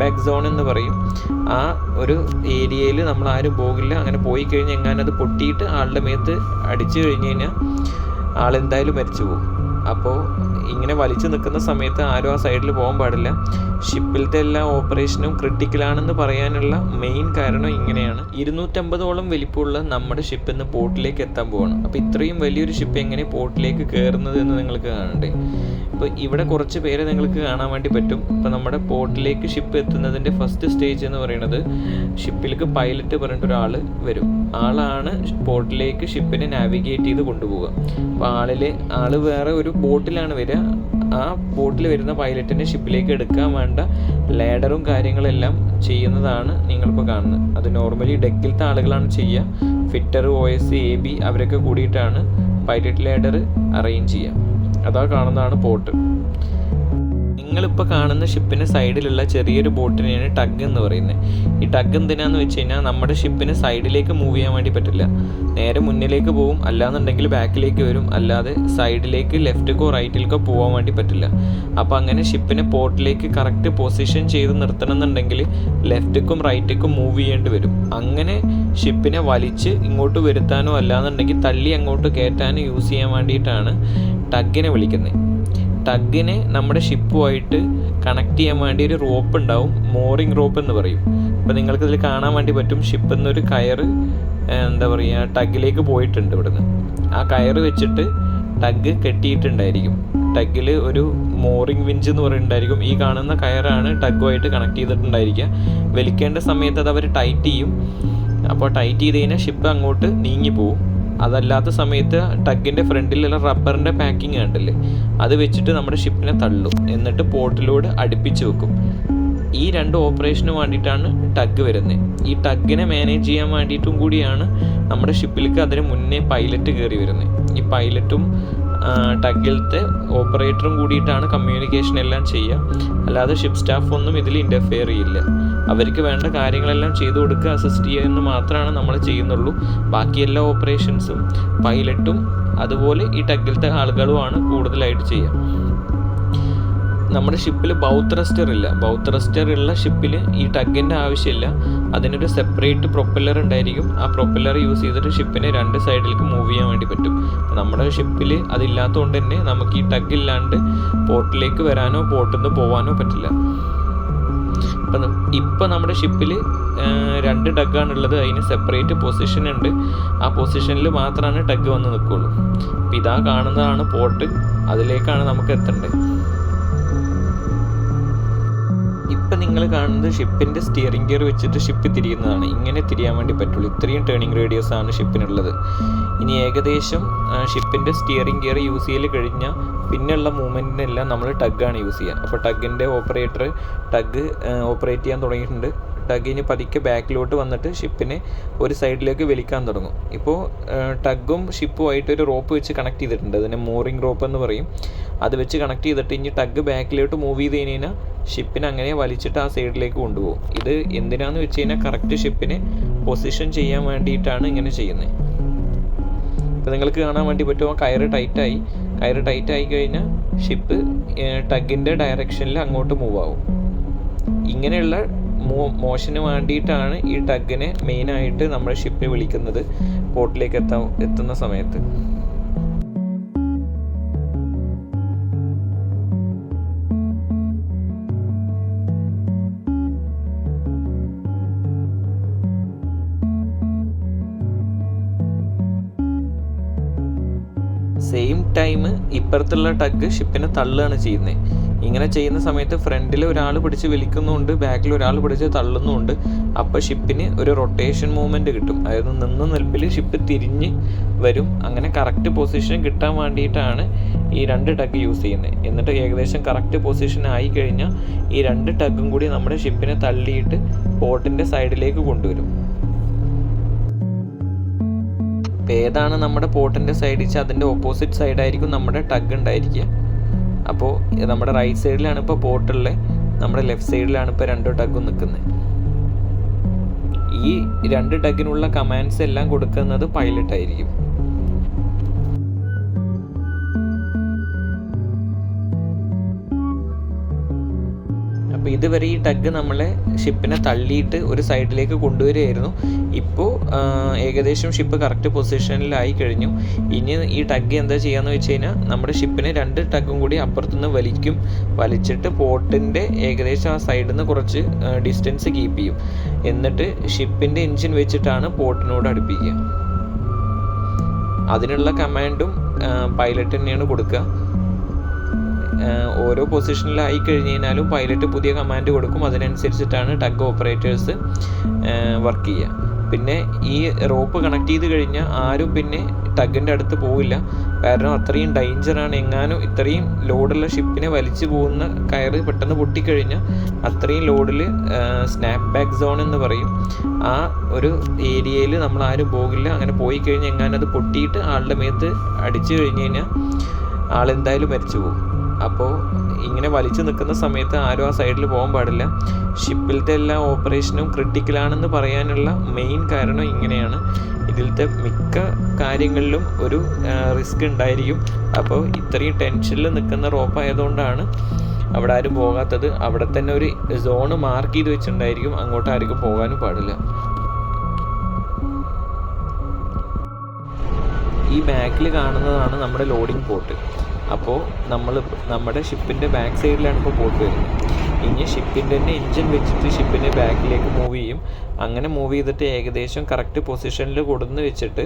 Impact zone എന്ന് പറയും. ആ ഒരു ഏരിയയിൽ നമ്മൾ ആരും പോകില്ല. അങ്ങനെ പോയി കഴിഞ്ഞാൽ എങ്ങാനും അത് പൊട്ടിയിട്ട് ആളുടെ മേത്ത് അടിച്ചു കഴിഞ്ഞ് കഴിഞ്ഞാൽ ആളെന്തായാലും മരിച്ചു പോകും. അപ്പോൾ ഇങ്ങനെ വലിച്ചു നിൽക്കുന്ന സമയത്ത് ആരും ആ സൈഡിൽ പോകാൻ പാടില്ല. ഷിപ്പിലത്തെ എല്ലാ ഓപ്പറേഷനും ക്രിട്ടിക്കലാണെന്ന് പറയാനുള്ള മെയിൻ കാരണം ഇങ്ങനെയാണ്. 250ഓളം വലിപ്പമുള്ള നമ്മുടെ ഷിപ്പ് ഇന്ന് പോർട്ടിലേക്ക് എത്താൻ പോകണം. അപ്പോൾ ഇത്രയും വലിയൊരു ഷിപ്പ് എങ്ങനെ പോർട്ടിലേക്ക് കയറുന്നത് എന്ന് നിങ്ങൾക്ക് കാണണ്ടേ. ഇപ്പോൾ ഇവിടെ കുറച്ച് പേരെ നിങ്ങൾക്ക് കാണാൻ വേണ്ടി പറ്റും. ഇപ്പോൾ നമ്മുടെ പോർട്ടിലേക്ക് ഷിപ്പ് എത്തുന്നതിൻ്റെ ഫസ്റ്റ് സ്റ്റേജ് എന്ന് പറയുന്നത് ഷിപ്പിലേക്ക് പൈലറ്റ് പറഞ്ഞിട്ട് ഒരാൾ വരും. ആളാണ് പോർട്ടിലേക്ക് ഷിപ്പിനെ നാവിഗേറ്റ് ചെയ്ത് കൊണ്ടുപോവുക. അപ്പോൾ ആൾ വേറെ ഒരു ബോട്ടിലാണ് വരിക. ആ ബോട്ടിൽ വരുന്ന പൈലറ്റിനെ ഷിപ്പിലേക്ക് എടുക്കാൻ വേണ്ട ലാഡറും കാര്യങ്ങളെല്ലാം ചെയ്യുന്നതാണ് നിങ്ങളിപ്പോൾ കാണുന്നത്. അത് നോർമലി ഡെക്കിലത്തെ ആളുകളാണ് ചെയ്യുക. ഫിറ്റർ, OS, AB അവരൊക്കെ കൂടിയിട്ടാണ് പൈലറ്റ് ലാഡർ അറേഞ്ച് ചെയ്യുക. അതാ കാണുന്നതാണ് പോർട്ട്. നിങ്ങളിപ്പോൾ കാണുന്ന ഷിപ്പിന് സൈഡിലുള്ള ചെറിയൊരു ബോട്ടിനെയാണ് ടഗ് എന്ന് പറയുന്നത്. ഈ ടഗ് എന്തിനാന്ന് വെച്ച് കഴിഞ്ഞാൽ നമ്മുടെ ഷിപ്പിന് സൈഡിലേക്ക് മൂവ് ചെയ്യാൻ വേണ്ടി പറ്റില്ല. നേരെ മുന്നിലേക്ക് പോകും, അല്ലാന്നുണ്ടെങ്കിൽ ബാക്കിലേക്ക് വരും. അല്ലാതെ സൈഡിലേക്ക് ലെഫ്റ്റിക്കോ റൈറ്റിലേക്കോ പോകാൻ വേണ്ടി പറ്റില്ല. അപ്പോൾ അങ്ങനെ ഷിപ്പിനെ പോർട്ടിലേക്ക് കറക്റ്റ് പൊസിഷൻ ചെയ്ത് നിർത്തണം എന്നുണ്ടെങ്കിൽ ലെഫ്റ്റിക്കും റൈറ്റിക്കും മൂവ് ചെയ്യേണ്ടി വരും. അങ്ങനെ ഷിപ്പിനെ വലിച്ച് ഇങ്ങോട്ട് വരുത്താനോ അല്ലാന്നുണ്ടെങ്കിൽ തള്ളി അങ്ങോട്ട് കയറ്റാനോ യൂസ് ചെയ്യാൻ വേണ്ടിയിട്ടാണ് ടഗിനെ വിളിക്കുന്നത്. ടഗിനെ നമ്മുടെ ഷിപ്പുമായിട്ട് കണക്ട് ചെയ്യാൻ വേണ്ടി ഒരു റോപ്പ് ഉണ്ടാവും, മോറിങ് റോപ്പ് എന്ന് പറയും. അപ്പോൾ നിങ്ങൾക്കിതിൽ കാണാൻ വേണ്ടി പറ്റും, ഷിപ്പിൽ നിന്നൊരു കയറ് ടഗിലേക്ക് പോയിട്ടുണ്ട്. ഇവിടുന്ന് ആ കയറ് വെച്ചിട്ട് ടഗ് കെട്ടിയിട്ടുണ്ടായിരിക്കും. ടഗിൽ ഒരു മോറിങ് വിഞ്ച് എന്ന് പറയുന്നുണ്ടായിരിക്കും. ഈ കാണുന്ന കയറാണ് ടഗുമായിട്ട് കണക്ട് ചെയ്തിട്ടുണ്ടായിരിക്കുക. വലിക്കേണ്ട സമയത്ത് അത് അവർ ടൈറ്റ് ചെയ്യും. അപ്പോൾ ടൈറ്റ് ചെയ്ത് കഴിഞ്ഞാൽ ഷിപ്പ് അങ്ങോട്ട് നീങ്ങിപ്പോവും. അതല്ലാത്ത സമയത്ത് ടഗിൻ്റെ ഫ്രണ്ടിലുള്ള റബ്ബറിൻ്റെ പാക്കിങ് കണ്ടില്ലേ, അത് വെച്ചിട്ട് നമ്മുടെ ഷിപ്പിനെ തള്ളും. എന്നിട്ട് പോർട്ടിലോട് അടുപ്പിച്ച് വെക്കും. ഈ രണ്ട് ഓപ്പറേഷന് വേണ്ടിയിട്ടാണ് ടഗ് വരുന്നത്. ഈ ടഗിനെ മാനേജ് ചെയ്യാൻ വേണ്ടിയിട്ടും കൂടിയാണ് നമ്മുടെ ഷിപ്പിലേക്ക് അതിന് മുന്നേ പൈലറ്റ് കയറി വരുന്നത്. ഈ പൈലറ്റും ടഗിലത്തെ ഓപ്പറേറ്ററും കൂടിയിട്ടാണ് കമ്മ്യൂണിക്കേഷൻ എല്ലാം ചെയ്യുക. അല്ലാതെ ഷിപ്പ് സ്റ്റാഫൊന്നും ഇതിൽ ഇൻ്റർഫെയർ ചെയ്യില്ല. അവർക്ക് വേണ്ട കാര്യങ്ങളെല്ലാം ചെയ്തു കൊടുക്കുക, അസിസ്റ്റ് ചെയ്യുക എന്ന് മാത്രമാണ് നമ്മൾ ചെയ്യുന്നുള്ളൂ. ബാക്കി എല്ലാ ഓപ്പറേഷൻസും പൈലറ്റും അതുപോലെ ഈ ടഗിലത്തെ ആളുകളുമാണ് കൂടുതലായിട്ട് ചെയ്യുക. നമ്മുടെ ഷിപ്പിൽ ബൗത്രസ്റ്റർ ഇല്ല. ബൗത്രസ്റ്റർ ഉള്ള ഷിപ്പിൽ ഈ ടഗിൻ്റെ ആവശ്യമില്ല. അതിനൊരു സെപ്പറേറ്റ് പ്രൊപ്പല്ലർ ഉണ്ടായിരിക്കും. ആ പ്രൊപ്പല്ലർ യൂസ് ചെയ്തിട്ട് ഷിപ്പിനെ രണ്ട് സൈഡിലേക്ക് മൂവ് ചെയ്യാൻ വേണ്ടി പറ്റും. നമ്മുടെ ഷിപ്പിൽ അതില്ലാത്തതുകൊണ്ട് തന്നെ നമുക്ക് ഈ ടഗ് ഇല്ലാണ്ട് പോർട്ടിലേക്ക് വരാനോ പോർട്ടിൽ നിന്ന് പോകാനോ പറ്റില്ല. ഇപ്പം നമ്മുടെ ഷിപ്പിൽ 2 ടഗാണുള്ളത്. അതിന് സെപ്പറേറ്റ് പൊസിഷൻ ഉണ്ട്. ആ പൊസിഷനിൽ മാത്രമാണ് ടഗ് വന്ന് നിൽക്കുള്ളൂ. അപ്പം ഇതാ കാണുന്നതാണ് പോർട്ട്. അതിലേക്കാണ് നമുക്ക് എത്തേണ്ടത്. ഇപ്പം നിങ്ങൾ കാണുന്നത് ഷിപ്പിൻ്റെ സ്റ്റിയറിംഗ് ഗിയർ വെച്ചിട്ട് ഷിപ്പ് തിരിയുന്നതാണ്. ഇങ്ങനെ തിരിയാൻ വേണ്ടി പറ്റുള്ളൂ. ഇത്രയും ടേണിംഗ് റേഡിയസ് ആണ് ഷിപ്പിനുള്ളത്. ഇനി ഏകദേശം ഷിപ്പിൻ്റെ സ്റ്റിയറിംഗ് ഗിയർ യൂസ് ചെയ്യൽ കഴിഞ്ഞാൽ പിന്നെയുള്ള മൂവ്മെൻറ്റിനെല്ലാം നമ്മൾ ടഗാണ് യൂസ് ചെയ്യുക. അപ്പോൾ ടഗിൻ്റെ ഓപ്പറേറ്റർ ടഗ് ഓപ്പറേറ്റ് ചെയ്യാൻ തുടങ്ങിയിട്ടുണ്ട്. ടഗിന് പതുക്കെ ബാക്കിലോട്ട് വന്നിട്ട് ഷിപ്പിനെ ഒരു സൈഡിലേക്ക് വലിക്കാൻ തുടങ്ങും. ഇപ്പോൾ ടഗും ഷിപ്പുമായിട്ട് ഒരു റോപ്പ് വെച്ച് കണക്ട് ചെയ്തിട്ടുണ്ട്. അതിനെ മോറിംഗ് റോപ്പ് എന്ന് പറയും. അത് വെച്ച് കണക്ട് ചെയ്തിട്ട് ഇനി ടഗ് ബാക്കിലോട്ട് മൂവ് ചെയ്ത് കഴിഞ്ഞാൽ ഷിപ്പിനെ അങ്ങനെ വലിച്ചിട്ട് ആ സൈഡിലേക്ക് കൊണ്ടുപോകും. ഇത് എന്തിനാന്ന് വെച്ച് കഴിഞ്ഞാൽ കറക്റ്റ് ഷിപ്പിനെ പൊസിഷൻ ചെയ്യാൻ വേണ്ടിയിട്ടാണ് ഇങ്ങനെ ചെയ്യുന്നത്. ഇപ്പോൾ നിങ്ങൾക്ക് കാണാൻ വേണ്ടി പറ്റുമോ, കയറ് ടൈറ്റായി കഴിഞ്ഞാൽ ഷിപ്പ് ടഗിൻ്റെ ഡയറക്ഷനിൽ അങ്ങോട്ട് മൂവ് ആവും. ഇങ്ങനെയുള്ള മോഷന് വേണ്ടിയിട്ടാണ് ഈ ടഗിനെ മെയിനായിട്ട് നമ്മുടെ ഷിപ്പ് വിളിക്കുന്നത് പോർട്ടിലേക്ക് എത്തുന്ന സമയത്ത്. സെയിം ടൈം ഇപ്പുറത്തുള്ള ടഗ് ഷിപ്പിനെ തള്ളുകയാണ് ചെയ്യുന്നത്. ഇങ്ങനെ ചെയ്യുന്ന സമയത്ത് ഫ്രണ്ടിൽ ഒരാൾ പിടിച്ച് വലിക്കുന്നുണ്ട്, ബാക്കിൽ ഒരാൾ പിടിച്ച് തള്ളുന്നുണ്ട്. അപ്പോൾ ഷിപ്പിന് ഒരു റൊട്ടേഷൻ മൂവ്മെൻറ്റ് കിട്ടും. അതായത് നിന്ന നിൽപ്പിൽ ഷിപ്പ് തിരിഞ്ഞ് വരും. അങ്ങനെ കറക്റ്റ് പൊസിഷൻ കിട്ടാൻ വേണ്ടിയിട്ടാണ് ഈ 2 ടഗ് യൂസ് ചെയ്യുന്നത്. എന്നിട്ട് ഏകദേശം കറക്റ്റ് പൊസിഷൻ ആയി കഴിഞ്ഞാൽ ഈ 2 ടഗും കൂടി നമ്മുടെ ഷിപ്പിനെ തള്ളിയിട്ട് പോർട്ടിൻ്റെ സൈഡിലേക്ക് കൊണ്ടുവരും. അപ്പോൾ ഏതാണ് നമ്മുടെ പോർട്ടിൻ്റെ സൈഡ് വെച്ചാൽ അതിൻ്റെ ഓപ്പോസിറ്റ് സൈഡായിരിക്കും നമ്മുടെ ടഗ് ഉണ്ടായിരിക്കുക. അപ്പോൾ നമ്മുടെ റൈറ്റ് സൈഡിലാണ് ഇപ്പോൾ പോർട്ടുള്ളത്, നമ്മുടെ ലെഫ്റ്റ് സൈഡിലാണ് ഇപ്പോൾ 2 ടഗും നിൽക്കുന്നത്. ഈ 2 ടഗിനുള്ള കമാൻഡ്സ് എല്ലാം കൊടുക്കുന്നത് പൈലറ്റ് ആയിരിക്കും. അപ്പോൾ ഇതുവരെ ഈ ടഗ് നമ്മളെ ഷിപ്പിനെ തള്ളിയിട്ട് ഒരു സൈഡിലേക്ക് കൊണ്ടുവരികയായിരുന്നു. ഇപ്പോൾ ഏകദേശം ഷിപ്പ് കറക്റ്റ് പൊസിഷനിലായി കഴിഞ്ഞു. ഇനി ഈ ടഗ് എന്താ ചെയ്യാന്ന് വെച്ച് കഴിഞ്ഞാൽ നമ്മുടെ ഷിപ്പിനെ 2 ടഗും കൂടി അപ്പുറത്തുനിന്ന് വലിച്ചിട്ട് പോർട്ടിൻ്റെ ഏകദേശം ആ സൈഡിൽ നിന്ന് കുറച്ച് ഡിസ്റ്റൻസ് കീപ്പ് ചെയ്യും. എന്നിട്ട് ഷിപ്പിൻ്റെ എൻജിൻ വെച്ചിട്ടാണ് പോർട്ടിനോട് അടുപ്പിക്കുക. അതിനുള്ള കമാൻഡും പൈലറ്റ് തന്നെയാണ് കൊടുക്കുക. ഓരോ പൊസിഷനിലായി കഴിഞ്ഞ് കഴിഞ്ഞാലും പൈലറ്റ് പുതിയ കമാൻഡ് കൊടുക്കും. അതിനനുസരിച്ചിട്ടാണ് ടഗ് ഓപ്പറേറ്റേഴ്സ് വർക്ക് ചെയ്യുക. പിന്നെ ഈ റോപ്പ് കണക്ട് ചെയ്ത് കഴിഞ്ഞാൽ ആരും പിന്നെ ടഗിൻ്റെ അടുത്ത് പോവില്ല. കാരണം അത്രയും ഡേഞ്ചറാണ്. എങ്ങാനും ഇത്രയും ലോഡുള്ള ഷിപ്പിനെ വലിച്ചു പോകുന്ന കയറ് പെട്ടെന്ന് പൊട്ടിക്കഴിഞ്ഞാൽ അത്രയും ലോഡിൽ സ്നാപ്പ് ബാക്ക് സോൺ എന്ന് പറയും. ആ ഒരു ഏരിയയിൽ നമ്മൾ ആരും പോകില്ല. അങ്ങനെ പോയി കഴിഞ്ഞാൽ എങ്ങാനും അത് പൊട്ടിയിട്ട് ആളുടെ മേത്ത് അടിച്ചു കഴിഞ്ഞ് കഴിഞ്ഞാൽ ആളെന്തായാലും മരിച്ചു പോകും. അപ്പോൾ ഇങ്ങനെ വലിച്ചു നിൽക്കുന്ന സമയത്ത് ആരും ആ സൈഡിൽ പോകാൻ പാടില്ല. ഷിപ്പിലത്തെ എല്ലാ ഓപ്പറേഷനും ക്രിട്ടിക്കലാണെന്ന് പറയാനുള്ള മെയിൻ കാരണം ഇങ്ങനെയാണ്. ഇതിലത്തെ മിക്ക കാര്യങ്ങളിലും ഒരു റിസ്ക് ഉണ്ടായിരിക്കും. അപ്പോൾ ഇത്രയും ടെൻഷനിൽ നിൽക്കുന്ന റോപ്പായതുകൊണ്ടാണ് അവിടെ ആരും പോകാത്തത്. അവിടെ തന്നെ ഒരു സോണ് മാർക്ക് ചെയ്ത് വെച്ചിട്ടുണ്ടായിരിക്കും. അങ്ങോട്ട് ആർക്കും പോകാനും പാടില്ല. ഈ ബാക്കിൽ കാണുന്നതാണ് നമ്മുടെ ലോഡിംഗ് പോർട്ട്. അപ്പോൾ നമ്മുടെ ഷിപ്പിൻ്റെ ബാക്ക് സൈഡിലാണ് ഇപ്പോൾ പോർട്ട് വരുന്നത്. ഇനി ഷിപ്പിൻ്റെ തന്നെ എൻജിൻ വെച്ചിട്ട് ഷിപ്പിനെ ബാക്കിലേക്ക് മൂവ് ചെയ്യും. അങ്ങനെ മൂവ് ചെയ്തിട്ട് ഏകദേശം കറക്റ്റ് പൊസിഷനിൽ കൊടുന്ന് വെച്ചിട്ട്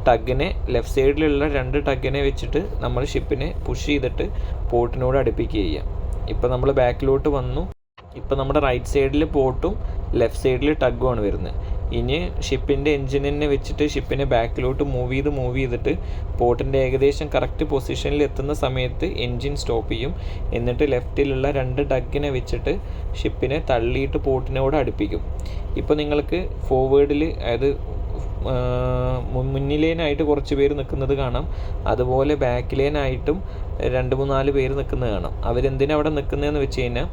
ടഗിനെ ലെഫ്റ്റ് സൈഡിലുള്ള 2 ടഗിനെ വെച്ചിട്ട് നമ്മൾ ഷിപ്പിനെ പുഷ് ചെയ്തിട്ട് പോർട്ടിനോട് അടുപ്പിക്കുക ചെയ്യാം. ഇപ്പോൾ നമ്മൾ ബാക്കിലോട്ട് വന്നു. ഇപ്പോൾ നമ്മുടെ റൈറ്റ് സൈഡിൽ പോർട്ടും ലെഫ്റ്റ് സൈഡിൽ ടഗുമാണ് വരുന്നത്. ഇനി ഷിപ്പിൻ്റെ എൻജിനെ വെച്ചിട്ട് ഷിപ്പിനെ ബാക്കിലോട്ട് മൂവ് ചെയ്തിട്ട് പോർട്ടിൻ്റെ ഏകദേശം കറക്റ്റ് പൊസിഷനിൽ എത്തുന്ന സമയത്ത് എൻജിൻ സ്റ്റോപ്പ് ചെയ്യും. എന്നിട്ട് ലെഫ്റ്റിലുള്ള 2 ടഗിനെ വെച്ചിട്ട് ഷിപ്പിനെ തള്ളിയിട്ട് പോർട്ടിനോട് അടുപ്പിക്കും. ഇപ്പോൾ നിങ്ങൾക്ക് ഫോർവേഡിൽ, അതായത് മുന്നിലേനായിട്ട് കുറച്ച് പേര് നിൽക്കുന്നത് കാണാം. അതുപോലെ ബാക്കിലേനായിട്ടും 2-3-4 പേര് നിൽക്കുന്നത് കാണാം. അവരെന്തിനാണ് അവിടെ നിൽക്കുന്നതെന്ന് വെച്ച് കഴിഞ്ഞാൽ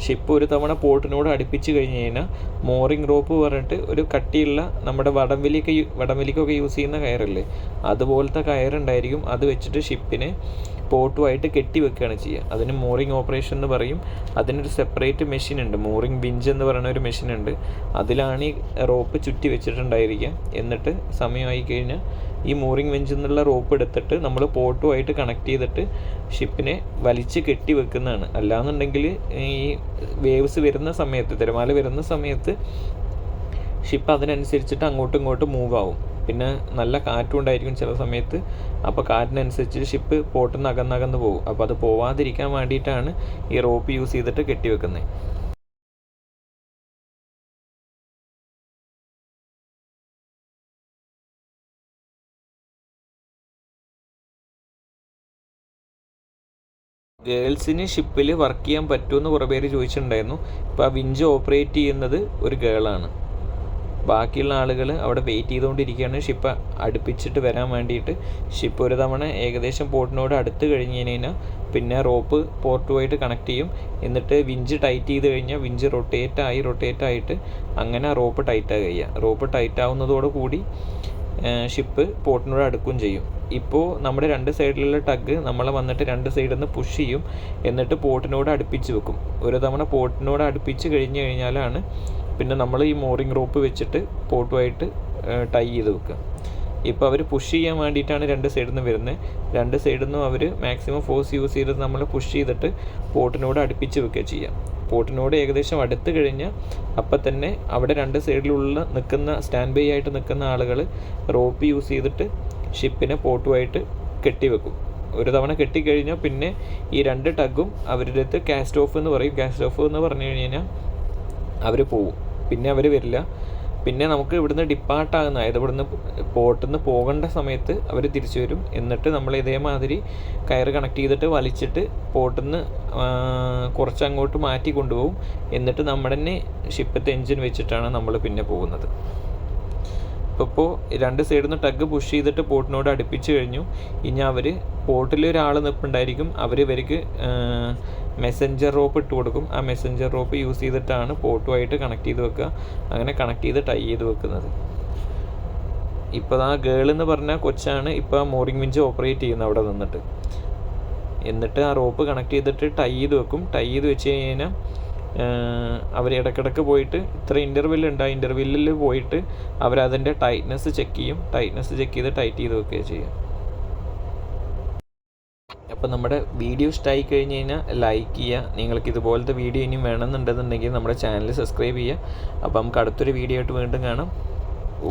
ഷിപ്പ് ഒരു തവണ പോർട്ടിനോട് അടുപ്പിച്ച് കഴിഞ്ഞ് കഴിഞ്ഞാൽ മോറിംഗ് റോപ്പ് പറഞ്ഞിട്ട് ഒരു കട്ടിയുള്ള നമ്മുടെ വടംവലിക്കൊക്കെ യൂസ് ചെയ്യുന്ന കയറല്ലേ, അതുപോലത്തെ കയറുണ്ടായിരിക്കും. അത് വെച്ചിട്ട് ഷിപ്പിനെ പോർട്ടുമായിട്ട് കെട്ടി വെക്കുകയാണ് ചെയ്യുക. അതിന് മോറിംഗ് ഓപ്പറേഷൻ എന്ന് പറയും. അതിനൊരു സെപ്പറേറ്റ് മെഷീൻ ഉണ്ട്, മോറിംഗ് ബിഞ്ച് എന്ന് പറയുന്ന ഒരു മെഷീൻ ഉണ്ട്. അതിലാണ് ഈ റോപ്പ് ചുറ്റി വെച്ചിട്ടുണ്ടായിരിക്കുക. എന്നിട്ട് സമയമായി കഴിഞ്ഞാൽ ഈ മോറിംഗ് ബെഞ്ചിൽ നിന്നുള്ള റോപ്പ് എടുത്തിട്ട് നമ്മൾ പോർട്ടുമായിട്ട് കണക്ട് ചെയ്തിട്ട് ഷിപ്പിനെ വലിച്ച് കെട്ടി വെക്കുന്നതാണ്. അല്ലാന്നുണ്ടെങ്കിൽ ഈ വേവ്സ് വരുന്ന സമയത്ത്, തിരമാല വരുന്ന സമയത്ത് ഷിപ്പ് അതിനനുസരിച്ചിട്ട് അങ്ങോട്ടും ഇങ്ങോട്ടും മൂവ് ആവും. പിന്നെ നല്ല കാറ്റും ഉണ്ടായിരിക്കും ചില സമയത്ത്. അപ്പോൾ കാറ്റിനനുസരിച്ച് ഷിപ്പ് പോർട്ടിൽ നിന്ന് അകന്നകന്ന് പോകും. അപ്പോൾ അത് പോവാതിരിക്കാൻ വേണ്ടിയിട്ടാണ് ഈ റോപ്പ് യൂസ് ചെയ്തിട്ട് കെട്ടിവെക്കുന്നത്. ഗേൾസിന് ഷിപ്പിൽ വർക്ക് ചെയ്യാൻ പറ്റുമെന്ന് കുറേ പേര് ചോദിച്ചിട്ടുണ്ടായിരുന്നു. ഇപ്പോൾ ആ വിഞ്ച് ഓപ്പറേറ്റ് ചെയ്യുന്നത് ഒരു ഗേളാണ്. ബാക്കിയുള്ള ആളുകൾ അവിടെ വെയിറ്റ് ചെയ്തുകൊണ്ടിരിക്കുകയാണ് ഷിപ്പ് അടുപ്പിച്ചിട്ട് വരാൻ വേണ്ടിയിട്ട്. ഷിപ്പ് ഒരു തവണ ഏകദേശം പോർട്ടിനോട് അടുത്ത് കഴിഞ്ഞ് കഴിഞ്ഞാൽ പിന്നെ റോപ്പ് പോർട്ടുമായിട്ട് കണക്ട് ചെയ്യും. എന്നിട്ട് വിഞ്ച് ടൈറ്റ് ചെയ്ത് കഴിഞ്ഞാൽ വിഞ്ച് റൊട്ടേറ്റ് ആയിട്ട് അങ്ങനെ റോപ്പ് ടൈറ്റാകുക ചെയ്യുക. റോപ്പ് ടൈറ്റ് ആവുന്നതോടുകൂടി ഷിപ്പ് പോർട്ടിനോട് അടുക്കുകയും ചെയ്യും. ഇപ്പോൾ നമ്മുടെ 2 സൈഡിലുള്ള ടഗ് നമ്മളെ വന്നിട്ട് 2 സൈഡിൽ നിന്ന് പുഷ് ചെയ്യും. എന്നിട്ട് പോർട്ടിനോട് അടുപ്പിച്ച് വെക്കും. ഒരു തവണ പോർട്ടിനോട് അടുപ്പിച്ച് കഴിഞ്ഞ് കഴിഞ്ഞാലാണ് പിന്നെ നമ്മൾ ഈ മോറിംഗ് റോപ്പ് വെച്ചിട്ട് പോർട്ടുമായിട്ട് ടൈ ചെയ്ത് വെക്കുക. ഇപ്പോൾ അവർ പുഷ് ചെയ്യാൻ വേണ്ടിയിട്ടാണ് 2 സൈഡിൽ നിന്ന് വരുന്നത്. 2 സൈഡിൽ നിന്നും അവർ മാക്സിമം ഫോഴ്സ് യൂസ് ചെയ്ത് നമ്മൾ പുഷ് ചെയ്തിട്ട് പോർട്ടിനോട് അടുപ്പിച്ച് വെക്കുക ചെയ്യാം. പോർട്ടിനോട് ഏകദേശം അടുത്ത് കഴിഞ്ഞാൽ അപ്പം തന്നെ അവിടെ 2 സൈഡിലുള്ള സ്റ്റാൻഡ് ബൈ ആയിട്ട് നിൽക്കുന്ന ആളുകൾ റോപ്പ് യൂസ് ചെയ്തിട്ട് ഷിപ്പിനെ പോർട്ടുമായിട്ട് കെട്ടിവെക്കും. ഒരു തവണ കെട്ടിക്കഴിഞ്ഞാൽ പിന്നെ ഈ 2 ടഗും അവരുടെ അടുത്ത് കാസ്റ്റ് ഓഫ് എന്ന് പറയും. കാസ്റ്റ് ഓഫ് എന്ന് പറഞ്ഞു കഴിഞ്ഞാൽ അവർ പോവും, പിന്നെ അവർ വരില്ല. പിന്നെ നമുക്ക് ഇവിടുന്ന് ഡിപ്പാർട്ടാകുന്ന, അതായത് ഇവിടുന്ന് പോർട്ടിൽ നിന്ന് പോകേണ്ട സമയത്ത് അവർ തിരിച്ചു വരും. എന്നിട്ട് നമ്മൾ ഇതേമാതിരി കയറ് കണക്ട് ചെയ്തിട്ട് വലിച്ചിട്ട് പോർട്ടിൽ നിന്ന് കുറച്ച് അങ്ങോട്ട് മാറ്റി കൊണ്ടുപോകും. എന്നിട്ട് നമ്മുടെ തന്നെ ഷിപ്പത്തെ എൻജിൻ വെച്ചിട്ടാണ് നമ്മൾ പിന്നെ പോകുന്നത്. ഇപ്പോൾ 2 സൈഡിൽ നിന്ന് ടഗ് പുഷ് ചെയ്തിട്ട് പോർട്ടിനോട് അടുപ്പിച്ച് കഴിഞ്ഞു. ഇനി അവർ പോർട്ടിൽ ഒരാൾ നിൽപ്പുണ്ടായിരിക്കും. ഇവർക്ക് മെസ്സഞ്ചർ റോപ്പ് ഇട്ട് കൊടുക്കും. ആ മെസ്സഞ്ചർ റോപ്പ് യൂസ് ചെയ്തിട്ടാണ് പോർട്ടുമായിട്ട് കണക്ട് ചെയ്ത് വെക്കുക. അങ്ങനെ കണക്ട് ചെയ്ത് ടൈ ചെയ്ത് വെക്കുന്നത്. ഇപ്പോൾ ആ ഗേൾ എന്ന് പറഞ്ഞ കൊച്ചാണ് ഇപ്പോൾ ആ മോറിംഗ് വിഞ്ച് ഓപ്പറേറ്റ് ചെയ്യുന്നത് അവിടെ നിന്നിട്ട്. എന്നിട്ട് ആ റോപ്പ് കണക്ട് ചെയ്തിട്ട് ടൈ ചെയ്ത് വെക്കും. ടൈ ചെയ്ത് വെച്ച് കഴിഞ്ഞാൽ അവർ ഇടയ്ക്കിടയ്ക്ക് പോയിട്ട് ഇത്ര ഇൻ്റർവെൽ ഉണ്ട്, ആ ഇൻ്റർവെല്ലിൽ പോയിട്ട് അവരതിൻ്റെ ടൈറ്റ്നെസ് ചെക്ക് ചെയ്യും. ടൈറ്റ്നെസ് ചെക്ക് ചെയ്ത് ടൈറ്റ് ചെയ്ത് വെക്കുകയും ചെയ്യും. അപ്പോൾ നമ്മുടെ വീഡിയോ ഇഷ്ടമായി കഴിഞ്ഞ് കഴിഞ്ഞാൽ ലൈക്ക് ചെയ്യുക. നിങ്ങൾക്ക് ഇതുപോലത്തെ വീഡിയോ ഇനിയും വേണമെന്നുണ്ടെന്നുണ്ടെങ്കിൽ നമ്മുടെ ചാനൽ സബ്സ്ക്രൈബ് ചെയ്യുക. അപ്പോൾ നമുക്ക് അടുത്തൊരു വീഡിയോ ആയിട്ട് വീണ്ടും കാണാം.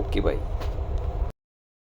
Okay, by.